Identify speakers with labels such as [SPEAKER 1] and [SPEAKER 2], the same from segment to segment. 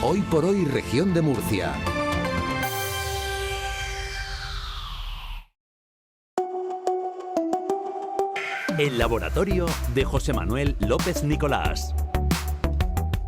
[SPEAKER 1] Hoy por hoy, región de Murcia.
[SPEAKER 2] El laboratorio de José Manuel López Nicolás.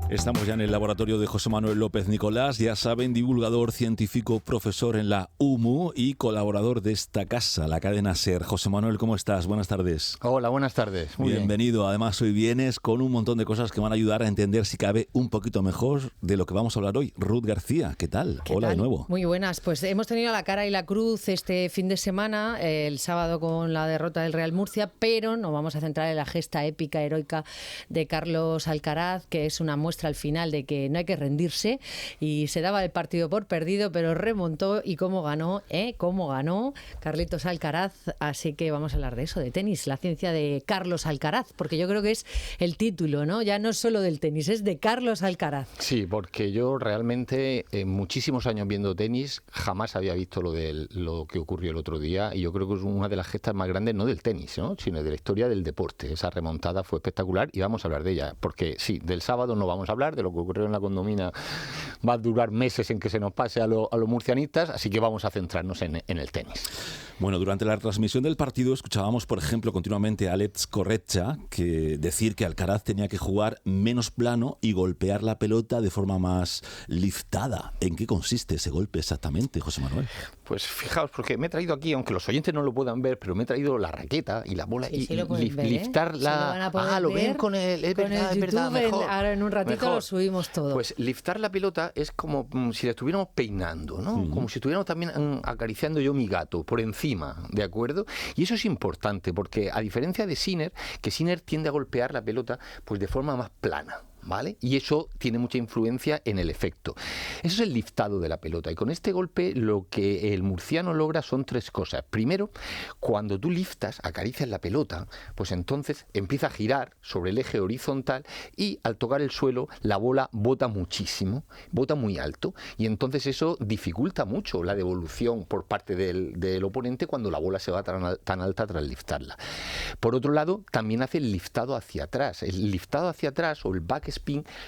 [SPEAKER 3] Estamos ya en el laboratorio de José Manuel López Nicolás, ya saben, divulgador científico, profesor en la UMU y colaborador de esta casa, la cadena SER. José Manuel, ¿cómo estás? Buenas tardes.
[SPEAKER 4] Hola, buenas tardes. Muy
[SPEAKER 3] Bienvenido.
[SPEAKER 4] Bien.
[SPEAKER 3] Además, hoy vienes con un montón de cosas que van a ayudar a entender, si cabe, un poquito mejor de lo que vamos a hablar hoy. Ruth García, ¿qué tal? Hola de nuevo.
[SPEAKER 5] Muy buenas. Pues hemos tenido la cara y la cruz este fin de semana, el sábado con la derrota del Real Murcia, pero nos vamos a centrar en la gesta épica, heroica de Carlos Alcaraz, que es una muestra al final de que no hay que rendirse, y se daba el partido por perdido, pero remontó. Y cómo ganó Carlitos Alcaraz. Así que vamos a hablar de eso, de tenis, la ciencia de Carlos Alcaraz, porque yo creo que es el título, ¿no? Ya no es solo del tenis, es de Carlos Alcaraz.
[SPEAKER 4] Sí, porque yo realmente en muchísimos años viendo tenis jamás había visto lo que ocurrió el otro día, y yo creo que es una de las gestas más grandes, no del tenis, ¿no?, sino de la historia del deporte. Esa remontada fue espectacular y vamos a hablar de ella, porque sí, del sábado no vamos a hablar, de lo que ocurrió en la Condomina va a durar meses en que se nos pase a los murcianistas, así que vamos a centrarnos en el tenis.
[SPEAKER 3] Bueno, durante la transmisión del partido escuchábamos, por ejemplo, continuamente a Alex Corretja decir que Alcaraz tenía que jugar menos plano y golpear la pelota de forma más liftada. ¿En qué consiste ese golpe exactamente, José Manuel?
[SPEAKER 4] Pues fijaos, porque me he traído aquí, aunque los oyentes no lo puedan ver, pero me he traído la raqueta y la bola
[SPEAKER 5] sí, lo pueden ver,
[SPEAKER 4] liftarla. Lo ven con el... Es
[SPEAKER 5] con
[SPEAKER 4] verdad,
[SPEAKER 5] el
[SPEAKER 4] es verdad,
[SPEAKER 5] YouTube.
[SPEAKER 4] mejor.
[SPEAKER 5] Ahora en un ratito
[SPEAKER 4] Mejor.
[SPEAKER 5] lo subimos todo.
[SPEAKER 4] Pues liftar la pelota es como si la estuviéramos peinando, ¿no? Como si estuviéramos también acariciando yo mi gato por encima, ¿de acuerdo? Y eso es importante porque, a diferencia de Sinner, que Sinner tiende a golpear la pelota pues de forma más plana, ¿vale? Y eso tiene mucha influencia en el efecto. Eso es el liftado de la pelota. Y con este golpe lo que el murciano logra son tres cosas. Primero, cuando tú liftas, acaricias la pelota, pues entonces empieza a girar sobre el eje horizontal y al tocar el suelo la bola bota muchísimo, bota muy alto, y entonces eso dificulta mucho la devolución por parte del oponente cuando la bola se va tan alta tras liftarla. Por otro lado, también hace el liftado hacia atrás. El liftado hacia atrás o el backspin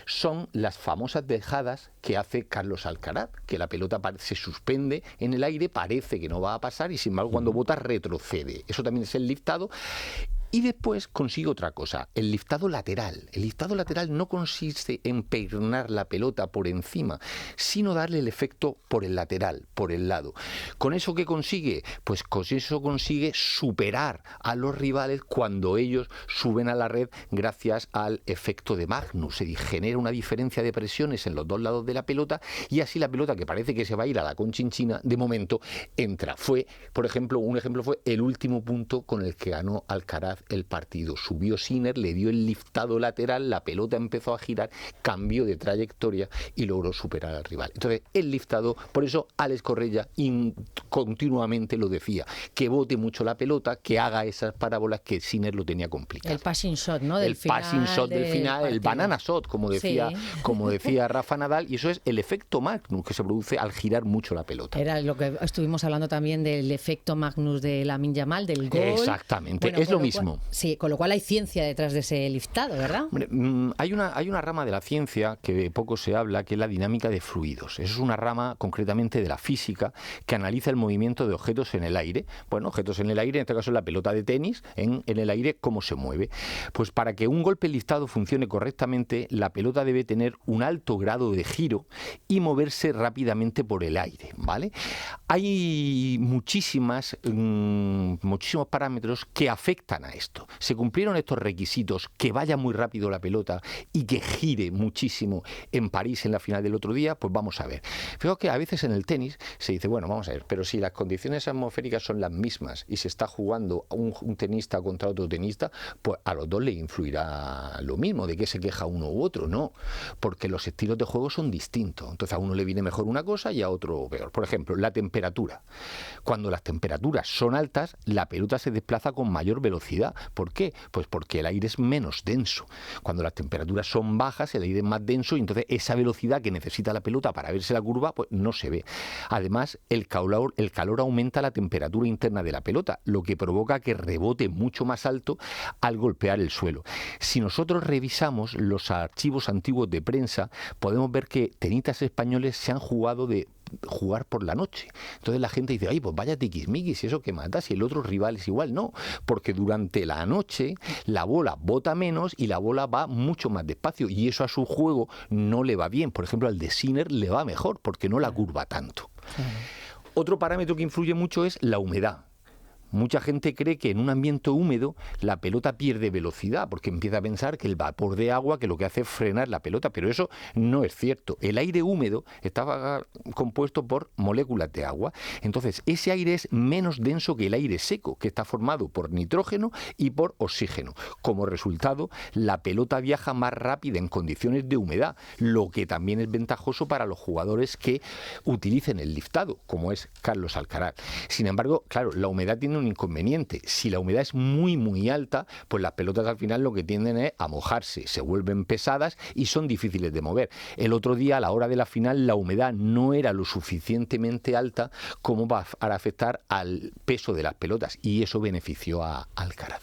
[SPEAKER 4] son las famosas dejadas que hace Carlos Alcaraz, que la pelota se suspende en el aire, parece que no va a pasar y sin embargo cuando bota retrocede. Eso también es el liftado. Y después consigue otra cosa, el liftado lateral. El liftado lateral no consiste en peinar la pelota por encima, sino darle el efecto por el lateral, por el lado. ¿Con eso qué consigue? Pues con eso consigue superar a los rivales cuando ellos suben a la red gracias al efecto de Magnus. Se genera una diferencia de presiones en los dos lados de la pelota y así la pelota, que parece que se va a ir a la conchinchina, de momento entra. Por ejemplo, un ejemplo fue el último punto con el que ganó Alcaraz el partido. Subió Sinner, le dio el liftado lateral, la pelota empezó a girar, cambió de trayectoria y logró superar al rival. Entonces, el liftado, por eso Alex Corretja continuamente lo decía, que bote mucho la pelota, que haga esas parábolas que Sinner lo tenía complicado.
[SPEAKER 5] El passing shot, ¿no?
[SPEAKER 4] El passing shot del final, el banana shot, como decía Rafa Nadal, y eso es el efecto Magnus que se produce al girar mucho la pelota.
[SPEAKER 5] Era lo que estuvimos hablando también del efecto Magnus de Lamine Yamal, del gol.
[SPEAKER 4] Exactamente, bueno, es lo mismo.
[SPEAKER 5] Sí, con lo cual hay ciencia detrás de ese liftado, ¿verdad?
[SPEAKER 4] Hombre, hay una rama de la ciencia que poco se habla, que es la dinámica de fluidos. Eso es una rama concretamente de la física que analiza el movimiento de objetos en el aire. Bueno, objetos en el aire, en este caso la pelota de tenis, en el aire, cómo se mueve. Pues para que un golpe liftado funcione correctamente, la pelota debe tener un alto grado de giro y moverse rápidamente por el aire, ¿vale? Hay muchísimos parámetros que afectan a esto. Se cumplieron estos requisitos, que vaya muy rápido la pelota y que gire muchísimo en París en la final del otro día, pues vamos a ver. Fijaos que a veces en el tenis se dice, bueno, vamos a ver, pero si las condiciones atmosféricas son las mismas y se está jugando un tenista contra otro tenista, pues a los dos le influirá lo mismo. ¿De qué se queja uno u otro? No, porque los estilos de juego son distintos. Entonces a uno le viene mejor una cosa y a otro peor. Por ejemplo, la temperatura. Cuando las temperaturas son altas, la pelota se desplaza con mayor velocidad. velocidad. ¿Por qué? Pues porque el aire es menos denso. Cuando las temperaturas son bajas, el aire es más denso y entonces esa velocidad que necesita la pelota para verse la curva, pues no se ve. Además, el calor aumenta la temperatura interna de la pelota, lo que provoca que rebote mucho más alto al golpear el suelo. Si nosotros revisamos los archivos antiguos de prensa, podemos ver que tenistas españoles se han jugado de jugar por la noche. Entonces la gente dice, ay, pues vaya tiquismiquis, eso que mata, si el otro rival es igual. No, porque durante la noche la bola bota menos y la bola va mucho más despacio y eso a su juego no le va bien. Por ejemplo, al de Sinner le va mejor porque no la curva tanto. Otro parámetro que influye mucho es la humedad. Mucha gente cree que en un ambiente húmedo la pelota pierde velocidad porque empieza a pensar que el vapor de agua que lo que hace es frenar la pelota, pero eso no es cierto. El aire húmedo está compuesto por moléculas de agua, entonces ese aire es menos denso que el aire seco, que está formado por nitrógeno y por oxígeno. Como resultado, la pelota viaja más rápida en condiciones de humedad, lo que también es ventajoso para los jugadores que utilicen el liftado, como es Carlos Alcaraz. Sin embargo, claro, la humedad tiene un inconveniente. Si la humedad es muy alta, pues las pelotas al final lo que tienden es a mojarse, se vuelven pesadas y son difíciles de mover. El otro día, a la hora de la final, la humedad no era lo suficientemente alta como para afectar al peso de las pelotas y eso benefició a Alcaraz.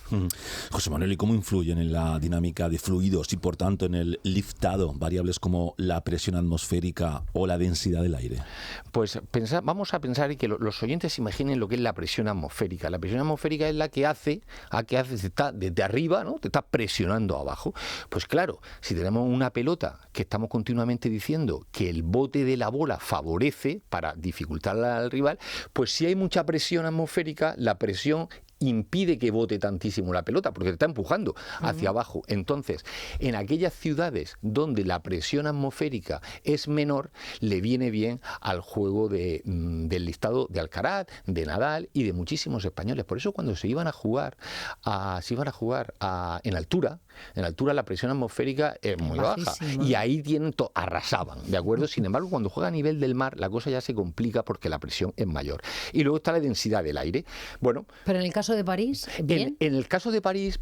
[SPEAKER 3] José Manuel, ¿y cómo influyen en la dinámica de fluidos y por tanto en el liftado variables como la presión atmosférica o la densidad del aire?
[SPEAKER 4] Pues vamos a pensar y que los oyentes imaginen lo que es la presión atmosférica. La presión atmosférica es la que hace está desde arriba, ¿no? Te está presionando abajo. Pues claro, si tenemos una pelota que estamos continuamente diciendo que el bote de la bola favorece para dificultarla al rival, pues si hay mucha presión atmosférica, la presión impide que bote tantísimo la pelota porque te está empujando hacia abajo. Entonces, en aquellas ciudades donde la presión atmosférica es menor, le viene bien al juego del listado de Alcaraz, de Nadal y de muchísimos españoles. Por eso cuando se iban a jugar en altura la presión atmosférica es muy baja y ahí arrasaban, ¿de acuerdo? Sin embargo, cuando juega a nivel del mar, la cosa ya se complica porque la presión es mayor. Y luego está la densidad del aire. Bueno,
[SPEAKER 5] pero en el caso de París, ¿bien?
[SPEAKER 4] En el caso de París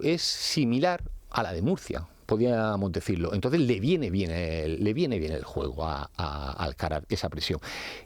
[SPEAKER 4] es similar a la de Murcia, podríamos decirlo. Entonces le viene bien el juego a Alcaraz, esa presión.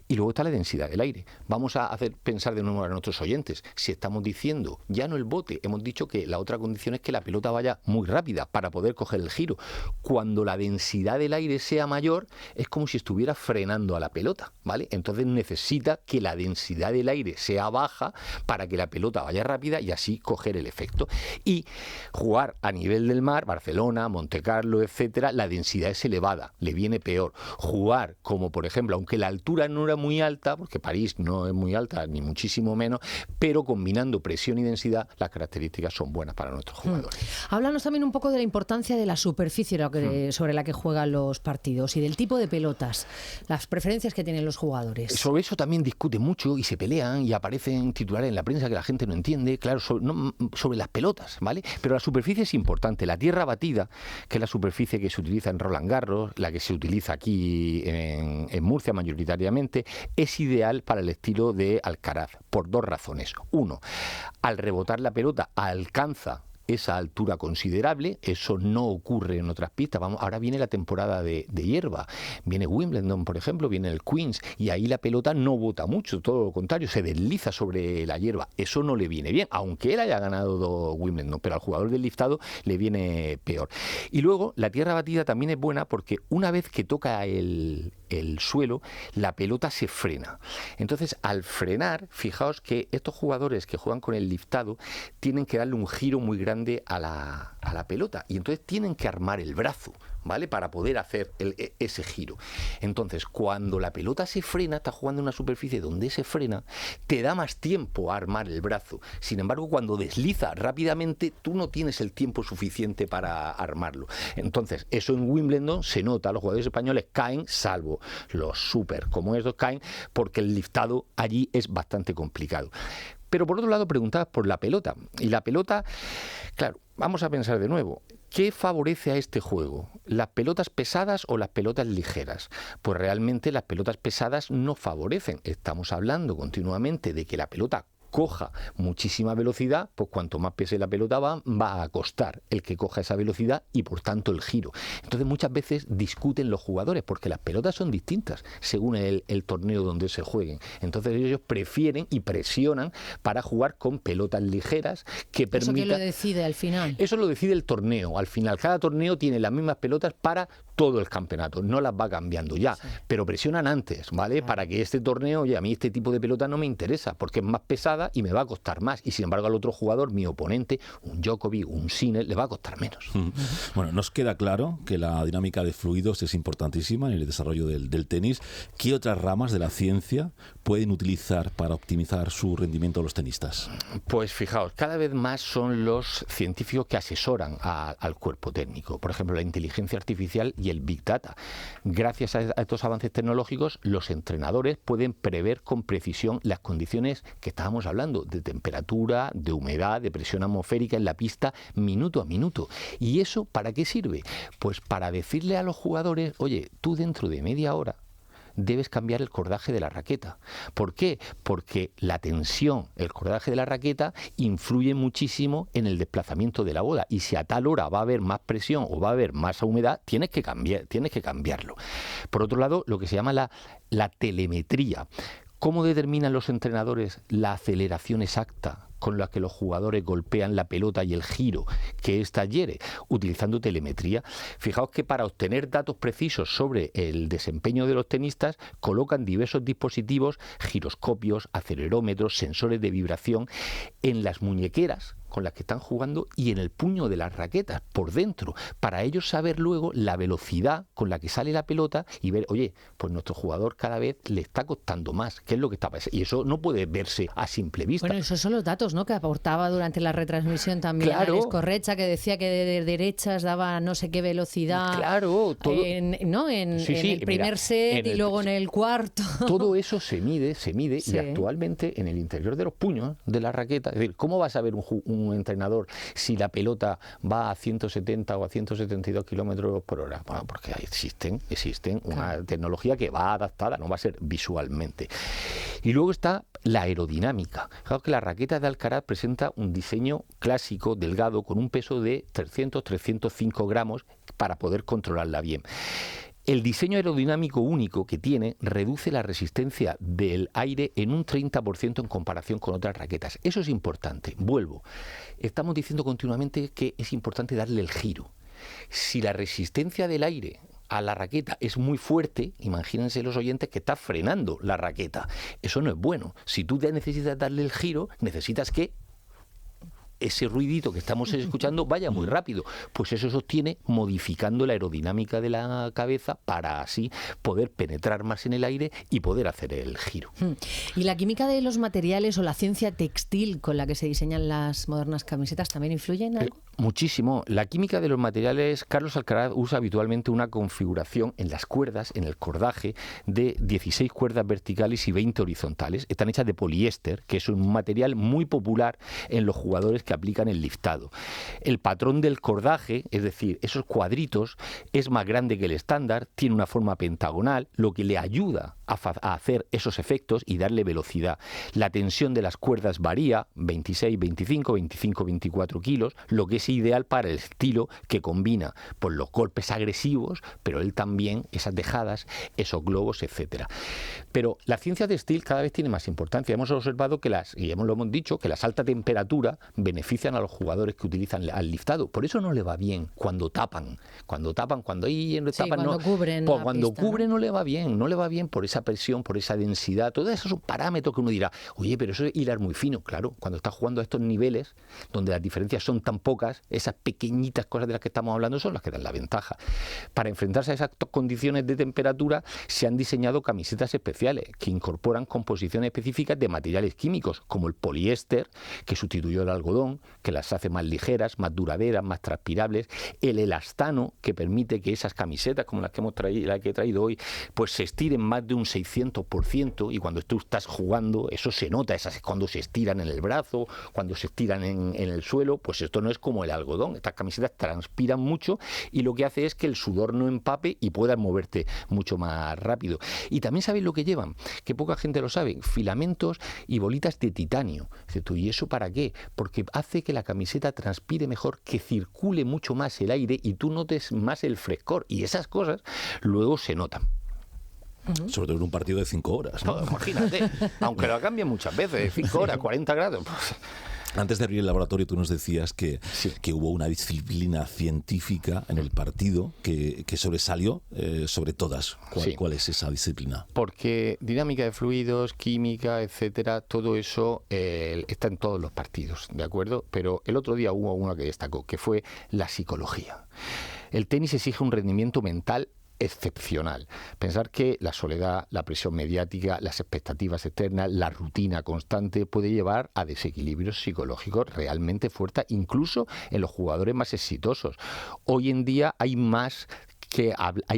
[SPEAKER 4] Y luego está la densidad del aire. Vamos a hacer pensar de nuevo a nuestros oyentes. Si estamos diciendo ya no el bote, hemos dicho que la otra condición es que la pelota vaya muy rápida para poder coger el giro. Cuando la densidad del aire sea mayor, es como si estuviera frenando a la pelota, ¿vale? Entonces necesita que la densidad del aire sea baja para que la pelota vaya rápida y así coger el efecto. Y jugar a nivel del mar, Barcelona, Montecarlo, etcétera, la densidad es elevada, le viene peor. Jugar como, por ejemplo, aunque la altura no era muy alta, porque París no es muy alta, ni muchísimo menos, pero combinando presión y densidad, las características son buenas para nuestros jugadores.
[SPEAKER 5] Háblanos también un poco de la importancia de la superficie sobre la que juegan los partidos y del tipo de pelotas, las preferencias que tienen los jugadores.
[SPEAKER 4] Sobre eso también discuten mucho y se pelean y aparecen titulares en la prensa que la gente no entiende, claro, sobre las pelotas, ¿vale? Pero la superficie es importante. La tierra batida, que es la superficie que se utiliza en Roland Garros, la que se utiliza aquí en Murcia mayoritariamente, es ideal para el estilo de Alcaraz, por dos razones. Uno, al rebotar la pelota alcanza esa altura considerable, eso no ocurre en otras pistas. Ahora viene la temporada de hierba, viene Wimbledon, por ejemplo, viene el Queens, y ahí la pelota no bota mucho, todo lo contrario, se desliza sobre la hierba. Eso no le viene bien, aunque él haya ganado Wimbledon, pero al jugador del liftado le viene peor. Y luego, la tierra batida también es buena porque una vez que toca el suelo, la pelota se frena. Entonces, al frenar, fijaos que estos jugadores que juegan con el liftado tienen que darle un giro muy grande a la pelota y entonces tienen que armar el brazo, ¿vale? Para poder hacer ese giro. Entonces, cuando la pelota se frena, está jugando en una superficie donde se frena, te da más tiempo a armar el brazo. Sin embargo, cuando desliza rápidamente, tú no tienes el tiempo suficiente para armarlo. Entonces, eso en Wimbledon se nota, los jugadores españoles caen, salvo los súper como estos caen, porque el liftado allí es bastante complicado. Pero por otro lado preguntabas por la pelota. Y la pelota, claro, vamos a pensar de nuevo. ¿Qué favorece a este juego? ¿Las pelotas pesadas o las pelotas ligeras? Pues realmente las pelotas pesadas no favorecen. Estamos hablando continuamente de que la pelota coja muchísima velocidad, pues cuanto más pese la pelota va a costar el que coja esa velocidad y por tanto el giro. Entonces muchas veces discuten los jugadores porque las pelotas son distintas según el torneo donde se jueguen. Entonces ellos prefieren y presionan para jugar con pelotas ligeras que permitan...
[SPEAKER 5] ¿Eso quién lo decide al final?
[SPEAKER 4] Eso lo decide el torneo. Al final, cada torneo tiene las mismas pelotas para todo el campeonato. No las va cambiando ya, sí, pero presionan antes, ¿vale? Claro. Para que este torneo, oye, a mí este tipo de pelota no me interesa porque es más pesada y me va a costar más. Y sin embargo al otro jugador, mi oponente, un Djokovic, un Sinner, le va a costar menos.
[SPEAKER 3] Bueno, nos queda claro que la dinámica de fluidos es importantísima en el desarrollo del tenis. ¿Qué otras ramas de la ciencia pueden utilizar para optimizar su rendimiento los tenistas?
[SPEAKER 4] Pues fijaos, cada vez más son los científicos que asesoran al cuerpo técnico. Por ejemplo, la inteligencia artificial y el Big Data. Gracias a estos avances tecnológicos, los entrenadores pueden prever con precisión las condiciones que estábamos hablando, de temperatura, de humedad, de presión atmosférica en la pista, minuto a minuto. ¿Y eso para qué sirve? Pues para decirle a los jugadores, oye, tú dentro de media hora debes cambiar el cordaje de la raqueta. ¿Por qué? Porque la tensión, el cordaje de la raqueta, influye muchísimo en el desplazamiento de la bola. Y si a tal hora va a haber más presión o va a haber más humedad, tienes que cambiarlo. Por otro lado, lo que se llama la telemetría. ¿Cómo determinan los entrenadores la aceleración exacta con la que los jugadores golpean la pelota y el giro que ésta hiere? Utilizando telemetría. Fijaos que para obtener datos precisos sobre el desempeño de los tenistas, colocan diversos dispositivos, giroscopios, acelerómetros, sensores de vibración en las muñequeras con las que están jugando y en el puño de las raquetas, por dentro, para ellos saber luego la velocidad con la que sale la pelota y ver, oye, pues nuestro jugador cada vez le está costando más, ¿qué es lo que está pasando? Y eso no puede verse a simple vista.
[SPEAKER 5] Bueno, esos son los datos, ¿no?, que aportaba durante la retransmisión también Alex Corretja, que decía que de derechas daba no sé qué velocidad.
[SPEAKER 4] Claro, todo.
[SPEAKER 5] En el primer set y luego en el cuarto.
[SPEAKER 4] Todo eso se mide
[SPEAKER 5] sí.
[SPEAKER 4] Y actualmente en el interior de los puños de la raqueta, es decir, ¿cómo va a saber un entrenador si la pelota va a 170 o a 172 kilómetros por hora? Bueno, porque existen una tecnología que va adaptada, no va a ser visualmente. Y luego está la aerodinámica. Claro que la raqueta de Alcaraz presenta un diseño clásico, delgado, con un peso de 300-305 gramos para poder controlarla bien. El diseño aerodinámico único que tiene reduce la resistencia del aire en un 30% en comparación con otras raquetas. Eso es importante. Vuelvo. Estamos diciendo continuamente que es importante darle el giro. Si la resistencia del aire a la raqueta es muy fuerte, imagínense los oyentes que está frenando la raqueta. Eso no es bueno. Si tú necesitas darle el giro, necesitas que ese ruidito que estamos escuchando vaya muy rápido. Pues eso se obtiene modificando la aerodinámica de la cabeza para así poder penetrar más en el aire y poder hacer el giro.
[SPEAKER 5] ¿Y la química de los materiales o la ciencia textil con la que se diseñan las modernas camisetas también influye en algo?
[SPEAKER 4] Muchísimo. La química de los materiales, Carlos Alcaraz usa habitualmente una configuración en las cuerdas, en el cordaje, de 16 cuerdas verticales y 20 horizontales. Están hechas de poliéster, que es un material muy popular en los jugadores que aplican el liftado. El patrón del cordaje, es decir, esos cuadritos, es más grande que el estándar, tiene una forma pentagonal, lo que le ayuda a hacer esos efectos y darle velocidad. La tensión de las cuerdas varía, 26, 25, 25, 24 kilos, lo que es ideal para el estilo que combina pues, los golpes agresivos, pero él también, esas dejadas, esos globos, etcétera. Pero la ciencia textil cada vez tiene más importancia. Hemos observado que lo hemos dicho, que las altas temperaturas benefician a los jugadores que utilizan al liftado. Por eso no le va bien cuando tapan. Cuando cubren. Pues cuando cubre no le va bien por esa presión, por esa densidad. Todos esos son parámetros que uno dirá, oye, pero eso es hilar muy fino. Claro, cuando estás jugando a estos niveles, donde las diferencias son tan pocas, esas pequeñitas cosas de las que estamos hablando son las que dan la ventaja. Para enfrentarse a esas condiciones de temperatura, se han diseñado camisetas especiales que incorporan composiciones específicas de materiales químicos, como el poliéster, que sustituyó el algodón, que las hace más ligeras, más duraderas, más transpirables, el elastano, que permite que esas camisetas, como las que he traído hoy, pues se estiren más de un 600%, y cuando tú estás jugando, eso se nota, cuando se estiran en el brazo, cuando se estiran en el suelo, pues esto no es como el algodón. Estas camisetas transpiran mucho y lo que hace es que el sudor no empape y puedas moverte mucho más rápido. Y también sabéis lo que llevan, que poca gente lo sabe, filamentos y bolitas de titanio. Dices tú, ¿y eso para qué? Porque hace que la camiseta transpire mejor, que circule mucho más el aire y tú notes más el frescor, y esas cosas luego se notan.
[SPEAKER 3] Sobre todo en un partido de 5 horas, ¿no?
[SPEAKER 4] No, imagínate, aunque lo cambien muchas veces, 5 horas, 40 grados. Pues.
[SPEAKER 3] Antes de abrir el laboratorio tú nos decías que hubo una disciplina científica en el partido que sobresalió sobre todas. ¿Cuál es esa disciplina?
[SPEAKER 4] Porque dinámica de fluidos, química, etcétera, todo eso está en todos los partidos, ¿de acuerdo? Pero el otro día hubo uno que destacó, que fue la psicología. El tenis exige un rendimiento mental excepcional. Pensar que la soledad, la presión mediática, las expectativas externas, la rutina constante puede llevar a desequilibrios psicológicos realmente fuertes, incluso en los jugadores más exitosos. Hoy en día hay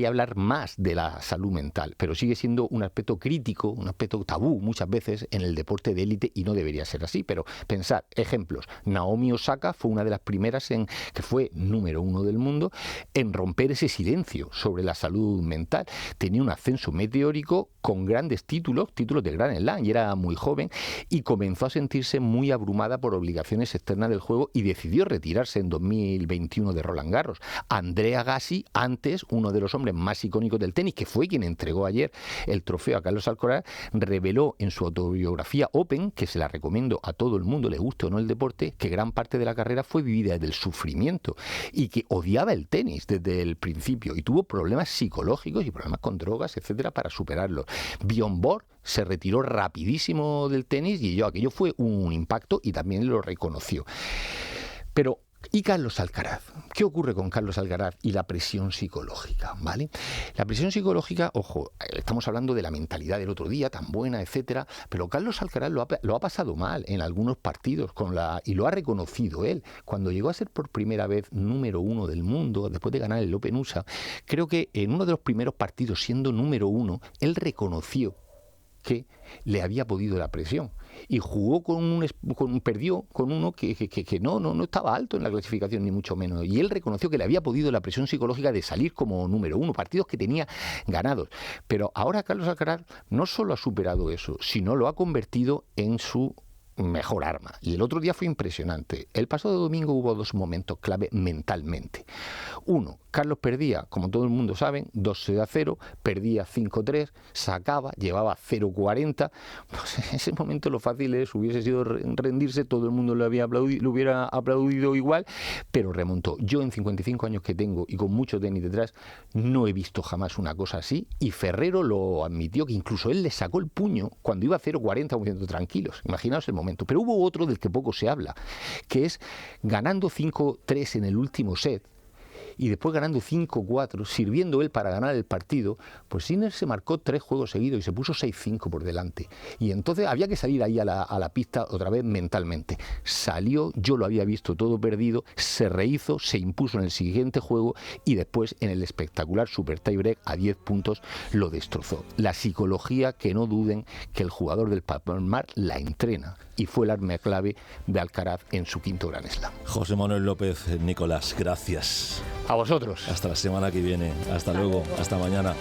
[SPEAKER 4] hablar más de la salud mental, pero sigue siendo un aspecto crítico, un aspecto tabú muchas veces en el deporte de élite, y no debería ser así. Pero pensar, ejemplos, Naomi Osaka fue una de las primeras que fue número 1 del mundo en romper ese silencio sobre la salud mental. Tenía un ascenso meteórico con grandes títulos de Grand Slam, y era muy joven, y comenzó a sentirse muy abrumada por obligaciones externas del juego y decidió retirarse en 2021 de Roland Garros. Andrea Agassi, antes uno de los hombres más icónicos del tenis, que fue quien entregó ayer el trofeo a Carlos Alcaraz, reveló en su autobiografía Open, que se la recomiendo a todo el mundo, le guste o no el deporte, que gran parte de la carrera fue vivida desde el sufrimiento y que odiaba el tenis desde el principio y tuvo problemas psicológicos y problemas con drogas, etcétera, para superarlos. Bjorn Borg se retiró rapidísimo del tenis y aquello fue un impacto, y también lo reconoció. Pero ¿y Carlos Alcaraz? ¿Qué ocurre con Carlos Alcaraz y la presión psicológica? ¿Vale? La presión psicológica, ojo, estamos hablando de la mentalidad del otro día, tan buena, etcétera, pero Carlos Alcaraz lo ha pasado mal en algunos partidos y lo ha reconocido él. Cuando llegó a ser por primera vez número 1 del mundo, después de ganar el Open USA, creo que en uno de los primeros partidos, siendo número 1, él reconoció que le había podido la presión y jugó perdió con uno que no estaba alto en la clasificación, ni mucho menos, y él reconoció que le había podido la presión psicológica de salir como número 1, partidos que tenía ganados. Pero ahora Carlos Alcaraz no solo ha superado eso, sino lo ha convertido en su mejor arma. Y el otro día fue impresionante. El pasado domingo hubo 2 momentos clave mentalmente. Uno, Carlos perdía, como todo el mundo sabe, 2-0, perdía 5-3, sacaba, llevaba 0-40. Pues en ese momento lo fácil hubiese sido rendirse, todo el mundo lo hubiera aplaudido igual, pero remontó. Yo, en 55 años que tengo y con mucho tenis detrás, no he visto jamás una cosa así, y Ferrero lo admitió, que incluso él le sacó el puño cuando iba a 0-40, diciendo tranquilos. Imaginaos el momento. Pero hubo otro del que poco se habla, que es ganando 5-3 en el último set, y después ganando 5-4, sirviendo él para ganar el partido, pues Sinner se marcó 3 juegos seguidos y se puso 6-5 por delante. Y entonces había que salir ahí a la pista otra vez mentalmente. Salió, yo lo había visto todo perdido, se rehizo, se impuso en el siguiente juego y después en el espectacular super tiebreak a 10 puntos lo destrozó. La psicología, que no duden que el jugador del Palmar la entrena, y fue el arma clave de Alcaraz en su 5º Grand Slam.
[SPEAKER 3] José Manuel López Nicolás, gracias.
[SPEAKER 4] A vosotros.
[SPEAKER 3] Hasta la semana que viene. Hasta luego. Hasta mañana.